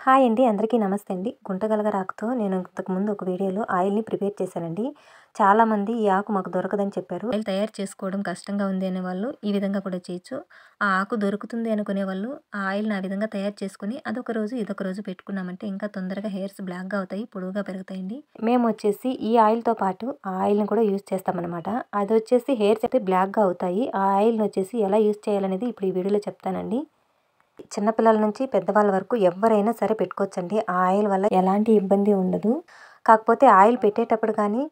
Hi అండి. అందరికీ నమస్తే అండి. గుంటగలగరాకుతో నేను ఇంతకుముందు ఒక వీడియోలో ఆయిల్‌ని ప్రిపేర్ చేశానండి. చాలామంది ఈ ఆకు మాకు దొరకదని చెప్పారు. ఆయిల్ తయారు చేసుకోవడం కష్టంగా ఉంది అనేవాళ్ళు ఈ విధంగా కూడా చేయొచ్చు. ఆ ఆకు దొరుకుతుంది అనుకునేవాళ్ళు ఆ ఆయిల్‌ని ఆ విధంగా తయారు చేసుకొని అదొక రోజు, ఇదొక రోజు పెట్టుకున్నామంటే ఇంకా తొందరగా హెయిర్స్ బ్లాక్‌గా అవుతాయి, పొడవుగా పెరుగుతాయండి. మేమొచ్చేసి ఈ ఆయిల్‌తో పాటు ఆ ఆయిల్‌ని కూడా యూజ్ చేస్తామనమాట. అదొచ్చేసి హెయిర్స్ అయితే బ్లాక్‌గా అవుతాయి. ఆ ఆయిల్‌ని వచ్చేసి ఎలా యూజ్ చేయాలనేది ఇప్పుడు ఈ వీడియోలో చెప్తానండి. చిన్నపిల్లల నుంచి పెద్దవాళ్ళ వరకు ఎవ్వరైనా సరే పెట్టుకోవచ్చండి. ఆ ఆయిల్ వల్ల ఎలాంటి ఇబ్బంది ఉండదు. కాకపోతే ఆయిల్ పెట్టేటప్పుడు కానీ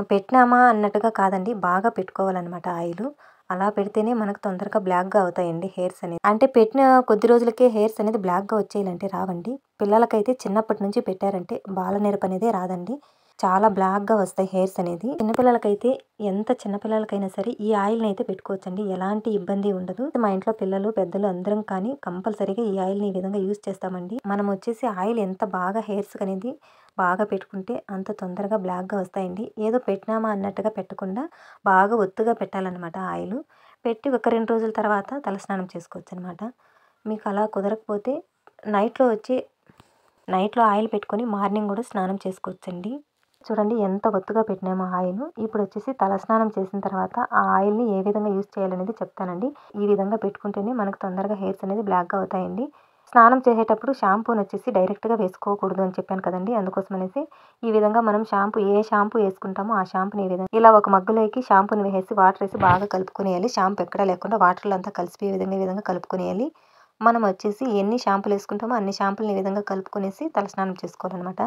పెట్టినామా అన్నట్టుగా కాదండి. బాగా పెట్టుకోవాలనమాట ఆయిలు. అలా పెడితేనే మనకు తొందరగా బ్లాక్‌గా అవుతాయండి హెయిర్స్ అనేది. అంటే పెట్టిన కొద్ది రోజులకే హెయిర్స్ అనేది బ్లాక్‌గా వచ్చేయాలంటే రావండి. పిల్లలకైతే చిన్నప్పటి నుంచి పెట్టారంటే బాలనేరపు అనేదే రాదండి. చాలా బ్లాక్‌గా వస్తాయి హెయిర్స్ అనేది. చిన్నపిల్లలకైతే ఎంత చిన్నపిల్లలకైనా సరే ఈ ఆయిల్‌ని అయితే పెట్టుకోవచ్చండి. ఎలాంటి ఇబ్బంది ఉండదు. మా ఇంట్లో పిల్లలు, పెద్దలు అందరం కానీ కంపల్సరీగా ఈ ఆయిల్‌ని ఈ విధంగా యూజ్ చేస్తామండి. మనం వచ్చేసి ఆయిల్ ఎంత బాగా హెయిర్స్‌కి అనేది బాగా పెట్టుకుంటే అంత తొందరగా బ్లాక్‌గా వస్తాయండి. ఏదో పెట్టినామా అన్నట్టుగా పెట్టకుండా బాగా ఒత్తుగా పెట్టాలన్నమాట ఆయిలు. పెట్టి ఒక 2 రోజుల తర్వాత తలస్నానం చేసుకోవచ్చనమాట. మీకు అలా కుదరకపోతే నైట్‌లో వచ్చి నైట్‌లో ఆయిల్ పెట్టుకొని మార్నింగ్ కూడా స్నానం చేసుకోవచ్చండి. చూడండి ఎంత ఒత్తుగా పెట్టినామో ఆయిలు. ఇప్పుడొచ్చేసి తలస్నానం చేసిన తర్వాత ఆ ఆయిల్‌ని ఏ విధంగా యూజ్ చేయాలనేది చెప్తానండి. ఈ విధంగా పెట్టుకుంటేనే మనకు తొందరగా హెయిర్స్ అనేది బ్లాక్‌గా అవుతాయండి. స్నానం చేసేటప్పుడు షాంపూనొచ్చేసి డైరెక్ట్‌గా వేసుకోకూడదు అని చెప్పాను కదండీ! అందుకోసమనేసి ఈ విధంగా మనం ఏ షాంపూ ఏసుకుంటామో ఆ షాంపూని ఈ విధంగా ఇలా ఒక మగ్గులోకి షాంపూని వేసేసి వాటరేసి బాగా కలుపుకొనేయాలి. షాంపూ ఎక్కడా లేకుండా వాటర్‌లో అంతా కలిసిపోయే ఈ విధంగా కలుపుకొనేయాలి. మనం వచ్చేసి ఎన్ని షాంపూలేసుకుంటామో అన్ని షాంపూలని ఈ విధంగా కలుపుకొనేసి తలస్నానం చేసుకోవాలనమాట.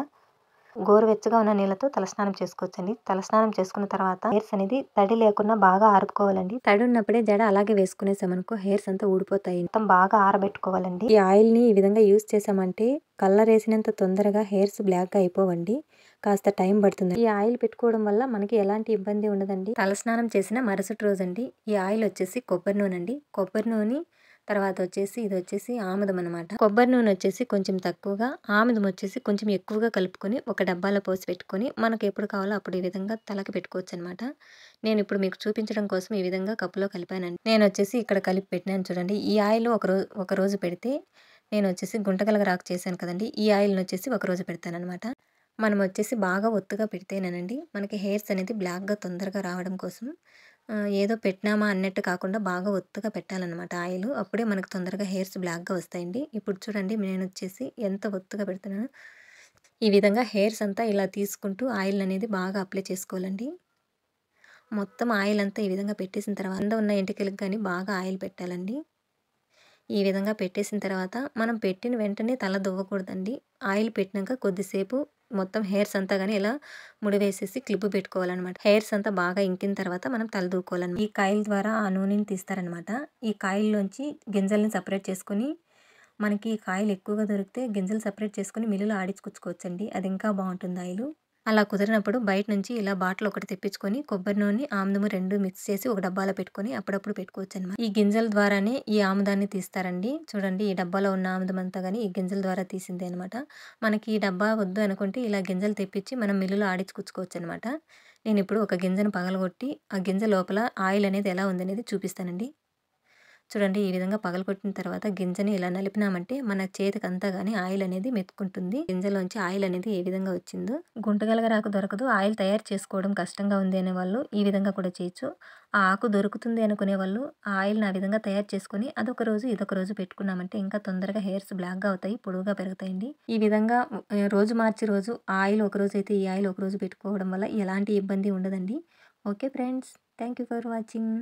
గోరువెచ్చగా ఉన్న నీళ్ళతో తలస్నానం చేసుకోవచ్చండి. తలస్నానం చేసుకున్న తర్వాత హెయిర్స్ అనేది తడి లేకుండా బాగా ఆరబెట్టుకోవాలండి. తడి ఉన్నప్పుడే జడ అలాగే వేసుకునేసామనుకో హెయిర్స్ అంతా ఊడిపోతాయి. మొత్తం బాగా ఆరబెట్టుకోవాలండి. ఈ ఆయిల్‌ని ఈ విధంగా యూజ్ చేసామంటే కలర్ ఏసినంత తొందరగా హెయిర్స్ బ్లాక్‌గా అయిపోవండి. కాస్త టైం పడుతుంది. ఈ ఆయిల్ పెట్టుకోవడం వల్ల మనకి ఎలాంటి ఇబ్బంది ఉండదండి. తలస్నానం చేసిన మరుసటి రోజండి ఈ ఆయిల్ వచ్చేసి కొబ్బరి నూనె అండి. కొబ్బరి నూనె తర్వాత వచ్చేసి ఇది వచ్చేసి ఆముదం అనమాట. కొబ్బరి నూనె వచ్చేసి కొంచెం తక్కువగా, ఆముదం వచ్చేసి కొంచెం ఎక్కువగా కలుపుకొని ఒక డబ్బాలో పోసి పెట్టుకొని మనకు ఎప్పుడు కావాలో అప్పుడు ఈ విధంగా తలకి పెట్టుకోవచ్చు అనమాట. నేను ఇప్పుడు మీకు చూపించడం కోసం ఈ విధంగా కప్పులో కలిపానండి. నేను వచ్చేసి ఇక్కడ కలిపి పెట్టినాను చూడండి. ఈ ఆయిల్ ఒక రోజు పెడితే నేను వచ్చేసి గుంటగలగరాకు చేశాను కదండి. ఈ ఆయిల్‌ని వచ్చేసి ఒక రోజు పెడతాననమాట. మనం వచ్చేసి బాగా ఒత్తుగా పెడితేనేనండి మనకి హెయిర్స్ అనేది బ్లాక్‌గా తొందరగా రావడం కోసం ఏదో పెట్టినామా అన్నట్టు కాకుండా బాగా ఒత్తుగా పెట్టాలన్నమాట ఆయిలు. అప్పుడే మనకు తొందరగా హెయిర్స్ బ్లాక్‌గా వస్తాయండి. ఇప్పుడు చూడండి నేనొచ్చేసి ఎంత ఒత్తుగా పెడుతున్నానో. ఈ విధంగా హెయిర్స్ అంతా ఇలా తీసుకుంటూ ఆయిల్ అనేది బాగా అప్లై చేసుకోవాలండి. మొత్తం ఆయిల్ అంతా ఈ విధంగా పెట్టేసిన తర్వాత కింద ఉన్న ఎంటికలకి గాని బాగా ఆయిల్ పెట్టాలండి. ఈ విధంగా పెట్టేసిన తర్వాత మనం పెట్టిన వెంటనే తల దువ్వకూడదండి. ఆయిల్ పెట్టినాక కొద్దిసేపు మొత్తం హెయిర్స్ అంతా గాని ఇలా ముడివేసేసి క్లిప్ పెట్టుకోవాలనమాట. హెయిర్స్ అంతా బాగా ఇంకిన తర్వాత మనం తల దూకోవాలనమాట. ఈ కాయిల్ ద్వారా ఆ నూనెని తీస్తారనమాట. ఈ కాయిల్లోంచి గింజల్ని సెపరేట్ చేసుకొని మనకి ఈ కాయిల్ ఎక్కువగా దొరికితే గింజలు సెపరేట్ చేసుకొని మిల్లులో ఆడించుకొచ్చుకోవచ్చండి. అది ఇంకా బావుంటుంది ఆయిలు. అలా కుదిరినప్పుడు బయట నుంచి ఇలా బాటిల్ ఒకటి తెప్పించుకొని కొబ్బరి నూనె, ఆముదము 2 మిక్స్ చేసి ఒక డబ్బాలో పెట్టుకొని అప్పుడప్పుడు పెట్టుకోవచ్చనమాట. ఈ గింజల ద్వారానే ఈ ఆముదాన్ని తీస్తారండి. చూడండి ఈ డబ్బాలో ఉన్న ఆముదం అంతా గాని ఈ గింజల ద్వారా తీసిందే అనమాట. మనకి ఈ డబ్బా వద్దు అనుకుంటే ఇలా గింజలు తెప్పించి మనం మిల్లులో ఆడించుకొచ్చుకోవచ్చనమాట. నేనిప్పుడు ఒక గింజను పగలగొట్టి ఆ గింజ లోపల ఆయిల్ అనేది ఎలా ఉందనేది చూపిస్తానండి. చూడండి ఈ విధంగా పగలగొట్టిన తర్వాత గింజని ఇలా నలిపినామంటే మన చేతికంతా గాని ఆయిల్ అనేది మెతుకుంటుంది. గింజలోంచి ఆయిల్ అనేది ఏ విధంగా వచ్చిందో. గుంటగలగరాకు దొరకదు, ఆయిల్ తయారు చేసుకోవడం కష్టంగా ఉంది అనేవాళ్ళు ఈ విధంగా కూడా చేయొచ్చు. ఆ ఆకు దొరుకుతుంది అనుకునే వాళ్ళు ఆ ఆయిల్‌ని ఆ విధంగా తయారు చేసుకొని అదొక రోజు, ఇదొక రోజు పెట్టుకున్నామంటే ఇంకా తొందరగా హెయిర్స్ బ్లాక్‌గా అవుతాయి, పొడవుగా పెరుగుతాయండి. ఈ విధంగా రోజు మార్చి రోజు ఆ ఆయిల్ ఒకరోజైతే ఈ ఆయిల్ ఒకరోజు పెట్టుకోవడం వల్ల ఎలాంటి ఇబ్బంది ఉండదండి. Okay friends. Thank you for watching.